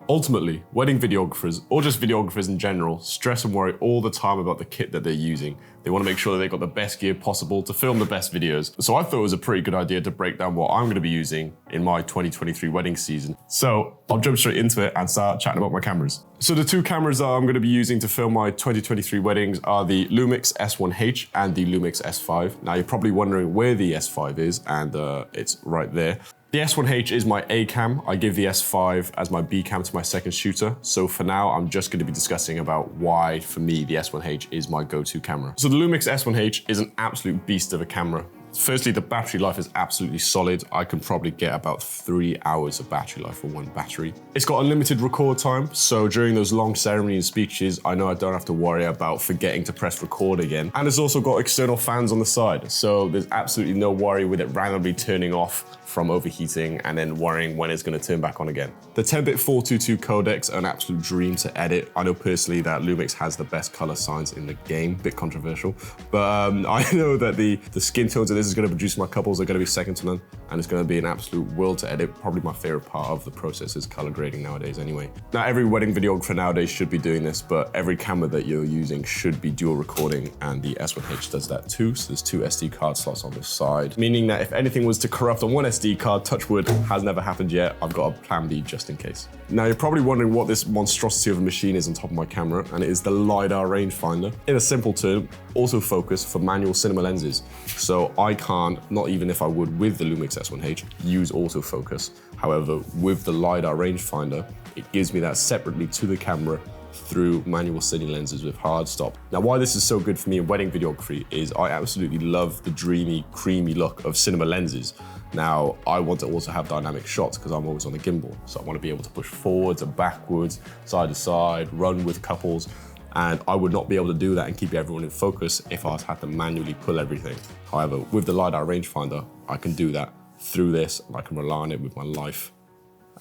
Ultimately, wedding videographers, or just videographers in general, stress and worry all the time about the kit that they're using. They want to make sure that they've got the best gear possible to film the best videos. So I thought it was a pretty good idea to break down what I'm going to be using in my 2023 wedding season. So I'll jump straight into it and start chatting about my cameras. So the two cameras that I'm going to be using to film my 2023 weddings are the Lumix S1H and the Lumix S5. Now you're probably wondering where the S5 is, and it's right there. The S1H is my A cam. I give the S5 as my B cam to my second shooter. So for now, I'm just going to be discussing about why, for me, the S1H is my go-to camera. So the Lumix S1H is an absolute beast of a camera. Firstly, the battery life is absolutely solid. I can probably get about 3 hours of battery life for one battery. It's got unlimited record time, so during those long ceremony and speeches, I know I don't have to worry about forgetting to press record again. And it's also got external fans on the side, so there's absolutely no worry with it randomly turning off from overheating and then worrying when it's going to turn back on again. The 10-bit 422 codecs are an absolute dream to edit. I know personally that Lumix has the best color science in the game, bit controversial, but I know that the skin tones that this is going to produce my couples are going to be second to none, and it's going to be an absolute world to edit. Probably my favorite part of the process is color grading nowadays anyway. Now every wedding videographer nowadays should be doing this, but every camera that you're using should be dual recording, and the S1H does that too. So there's 2 SD card slots on this side, meaning that if anything was to corrupt on one SD card, touch wood, has never happened yet, I've got a plan B just in case. Now you're probably wondering what this monstrosity of a machine is on top of my camera, and it is the LiDAR rangefinder. In a simple term, autofocus for manual cinema lenses. So I can't, not even if I would with the Lumix S1H, use autofocus. However, with the LiDAR rangefinder, it gives me that separately to the camera through manual cine lenses with hard stop. Now, why this is so good for me in wedding videography is I absolutely love the dreamy, creamy look of cinema lenses. Now, I want to also have dynamic shots because I'm always on the gimbal. So I want to be able to push forwards and backwards, side to side, run with couples. And I would not be able to do that and keep everyone in focus if I had to manually pull everything. However, with the LiDAR rangefinder, I can do that through this, and I can rely on it with my life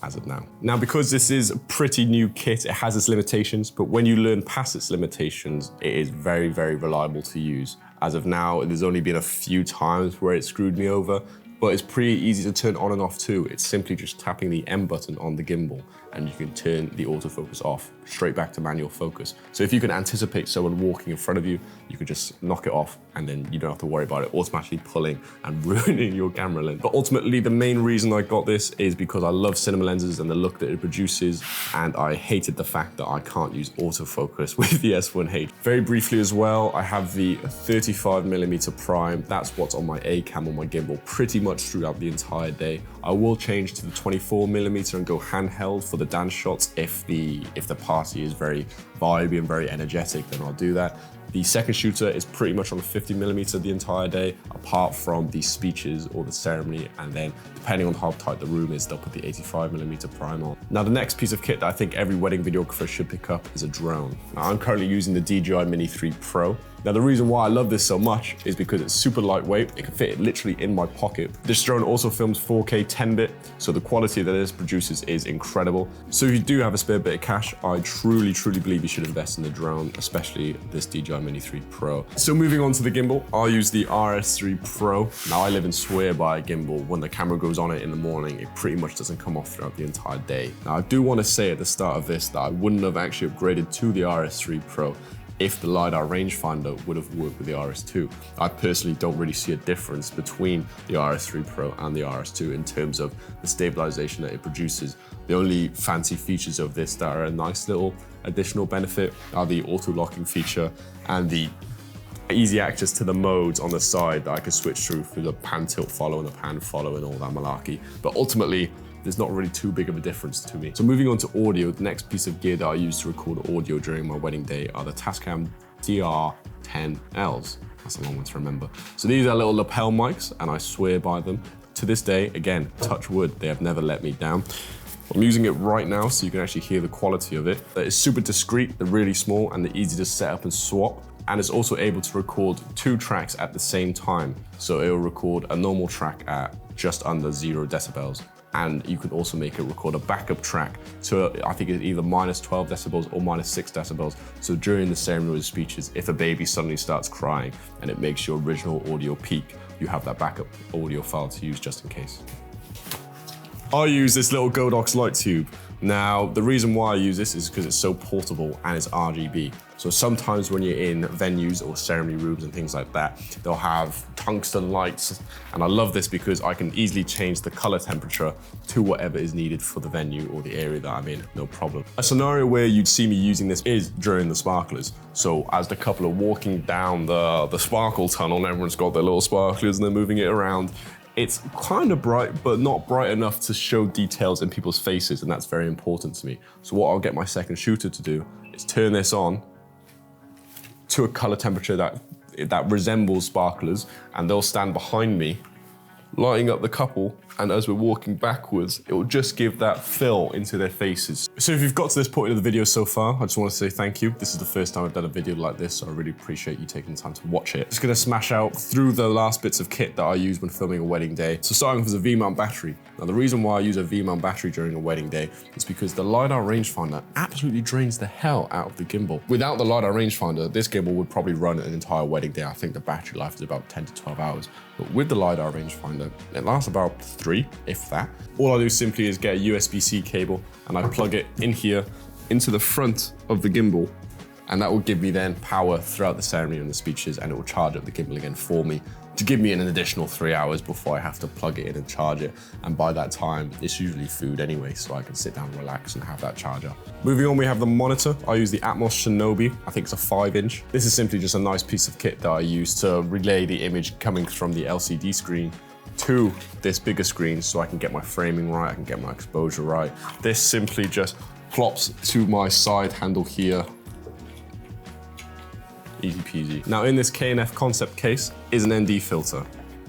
as of now. Now, because this is a pretty new kit, it has its limitations, but when you learn past its limitations, it is very, very reliable to use. As of now, there's only been a few times where it screwed me over, but it's pretty easy to turn on and off too. It's simply just tapping the M button on the gimbal, and you can turn the autofocus off straight back to manual focus. So if you can anticipate someone walking in front of you, you can just knock it off, and then you don't have to worry about it automatically pulling and ruining your camera lens. But ultimately, the main reason I got this is because I love cinema lenses and the look that it produces, and I hated the fact that I can't use autofocus with the S1H. Very briefly as well, I have the 35mm prime. That's what's on my A cam on my gimbal pretty much throughout the entire day. I will change to the 24mm and go handheld for the dance shots if the party is very vibey and very energetic, then I'll do that. The second shooter is pretty much on the 50mm the entire day, apart from the speeches or the ceremony, and then depending on how tight the room is, they'll put the 85mm prime on. Now the next piece of kit that I think every wedding videographer should pick up is a drone. Now I'm currently using the DJI Mini 3 Pro. Now the reason why I love this so much is because it's super lightweight. It can fit literally in my pocket. This drone also films 4K 10-bit, so the quality that this produces is incredible. So if you do have a spare bit of cash, I truly believe you should invest in the drone, especially this DJI Mini 3 Pro. So moving on to the gimbal, I'll use the RS3 Pro. Now I live and swear by a gimbal. When the camera goes on it in the morning, it pretty much doesn't come off throughout the entire day. Now I do want to say at the start of this that I wouldn't have actually upgraded to the RS3 Pro if the LiDAR rangefinder would have worked with the RS2. I personally don't really see a difference between the RS3 Pro and the RS2 in terms of the stabilization that it produces. The only fancy features of this that are a nice little additional benefit are the auto-locking feature and the easy access to the modes on the side that I can switch through the pan tilt follow and the pan follow and all that malarkey. But ultimately, there's not really too big of a difference to me. So moving on to audio, the next piece of gear that I use to record audio during my wedding day are the Tascam DR10Ls. That's a long one to remember. So these are little lapel mics, and I swear by them. To this day, again, touch wood, they have never let me down. I'm using it right now so you can actually hear the quality of it. It's super discreet, they're really small, and they're easy to set up and swap. And it's also able to record 2 tracks at the same time. So it will record a normal track at just under 0 decibels. And you can also make it record a backup track to, I think it's either -12 decibels or -6 decibels. So during the ceremony speeches, if a baby suddenly starts crying and it makes your original audio peak, you have that backup audio file to use just in case. I use this little Godox light tube. Now, the reason why I use this is because it's so portable and it's RGB. So sometimes when you're in venues or ceremony rooms and things like that, they'll have tungsten lights. And I love this because I can easily change the color temperature to whatever is needed for the venue or the area that I'm in, no problem. A scenario where you'd see me using this is during the sparklers. So as the couple are walking down the sparkle tunnel and everyone's got their little sparklers and they're moving it around, it's kind of bright, but not bright enough to show details in people's faces, and that's very important to me. So what I'll get my second shooter to do is turn this on to a color temperature that resembles sparklers, and they'll stand behind me, lighting up the couple, and as we're walking backwards, it will just give that fill into their faces. So if you've got to this point of the video so far, I just want to say thank you. This is the first time I've done a video like this, so I really appreciate you taking the time to watch it. Just gonna smash out through the last bits of kit that I use when filming a wedding day. So starting off is a V-mount battery. Now the reason why I use a V-mount battery during a wedding day is because the LiDAR rangefinder absolutely drains the hell out of the gimbal. Without the LiDAR rangefinder, this gimbal would probably run an entire wedding day. I think the battery life is about 10 to 12 hours. But with the LiDAR rangefinder, it lasts about 3, if that. All I do simply is get a USB-C cable and I plug it in here into the front of the gimbal, and that will give me then power throughout the ceremony and the speeches, and it will charge up the gimbal again for me to give me an additional 3 hours before I have to plug it in and charge it. And by that time, it's usually food anyway, so I can sit down, relax, and have that charge up. Moving on, we have the monitor. I use the Atmos Shinobi. I think it's a 5-inch. This is simply just a nice piece of kit that I use to relay the image coming from the LCD screen to this bigger screen so I can get my framing right, I can get my exposure right. This simply just plops to my side handle here. Easy peasy. Now in this K&F concept case is an ND filter.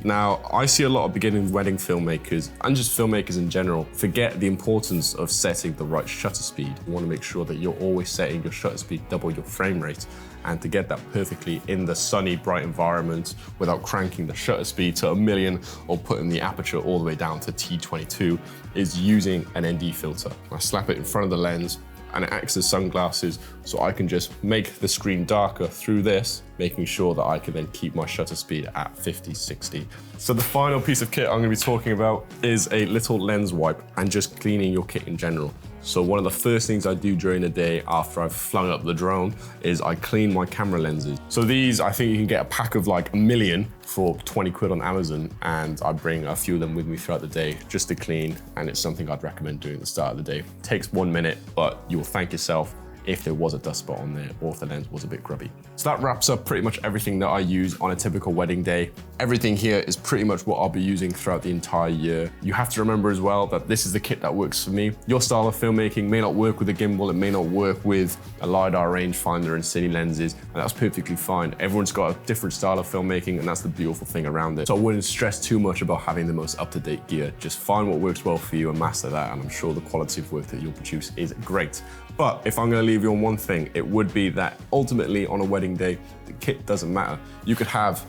Now, I see a lot of beginning wedding filmmakers and just filmmakers in general forget the importance of setting the right shutter speed. You want to make sure that you're always setting your shutter speed double your frame rate, and to get that perfectly in the sunny, bright environment without cranking the shutter speed to 1,000,000 or putting the aperture all the way down to T22 is using an ND filter. I slap it in front of the lens and it acts as sunglasses, so I can just make the screen darker through this, making sure that I can then keep my shutter speed at 50, 60. So the final piece of kit I'm gonna be talking about is a little lens wipe and just cleaning your kit in general. So one of the first things I do during the day after I've flung up the drone is I clean my camera lenses. So these, I think you can get a pack of like 1,000,000 for 20 quid on Amazon, and I bring a few of them with me throughout the day just to clean, and it's something I'd recommend doing at the start of the day. It takes 1 minute, but you will thank yourself if there was a dust spot on there or if the lens was a bit grubby. So that wraps up pretty much everything that I use on a typical wedding day. Everything here is pretty much what I'll be using throughout the entire year. You have to remember as well that this is the kit that works for me. Your style of filmmaking may not work with a gimbal, it may not work with a LiDAR rangefinder and cine lenses, and that's perfectly fine. Everyone's got a different style of filmmaking, and that's the beautiful thing around it. So I wouldn't stress too much about having the most up-to-date gear. Just find what works well for you and master that, and I'm sure the quality of work that you'll produce is great. But if I'm gonna leave you on one thing, it would be that ultimately on a wedding day, the kit doesn't matter. You could have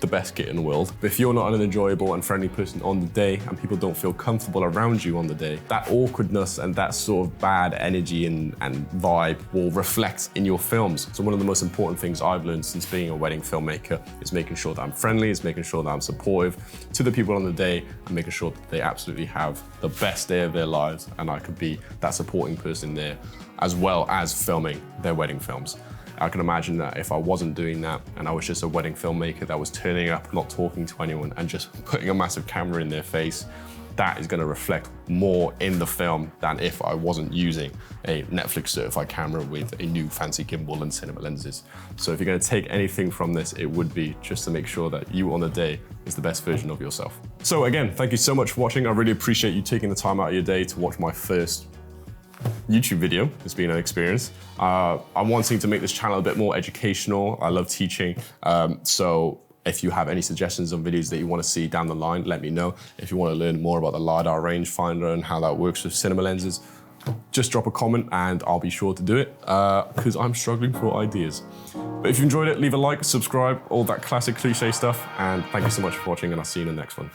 the best kit in the world, but if you're not an enjoyable and friendly person on the day and people don't feel comfortable around you on the day, that awkwardness and that sort of bad energy and vibe will reflect in your films. So one of the most important things I've learned since being a wedding filmmaker is making sure that I'm friendly, is making sure that I'm supportive to the people on the day, and making sure that they absolutely have the best day of their lives, and I could be that supporting person there as well as filming their wedding films. I can imagine that if I wasn't doing that and I was just a wedding filmmaker that was turning up, not talking to anyone, and just putting a massive camera in their face, that is going to reflect more in the film than if I wasn't using a Netflix certified camera with a new fancy gimbal and cinema lenses. So if you're going to take anything from this, it would be just to make sure that you on the day is the best version of yourself. So again, thank you so much for watching. I really appreciate you taking the time out of your day to watch my first YouTube video. It's been an experience. I'm wanting to make this channel a bit more educational. I love teaching. So if you have any suggestions on videos that you want to see down the line, let me know. If you want to learn more about the LiDAR rangefinder and how that works with cinema lenses, just drop a comment and I'll be sure to do it because I'm struggling for ideas. But if you enjoyed it, leave a like, subscribe, all that classic cliche stuff. And thank you so much for watching, and I'll see you in the next one.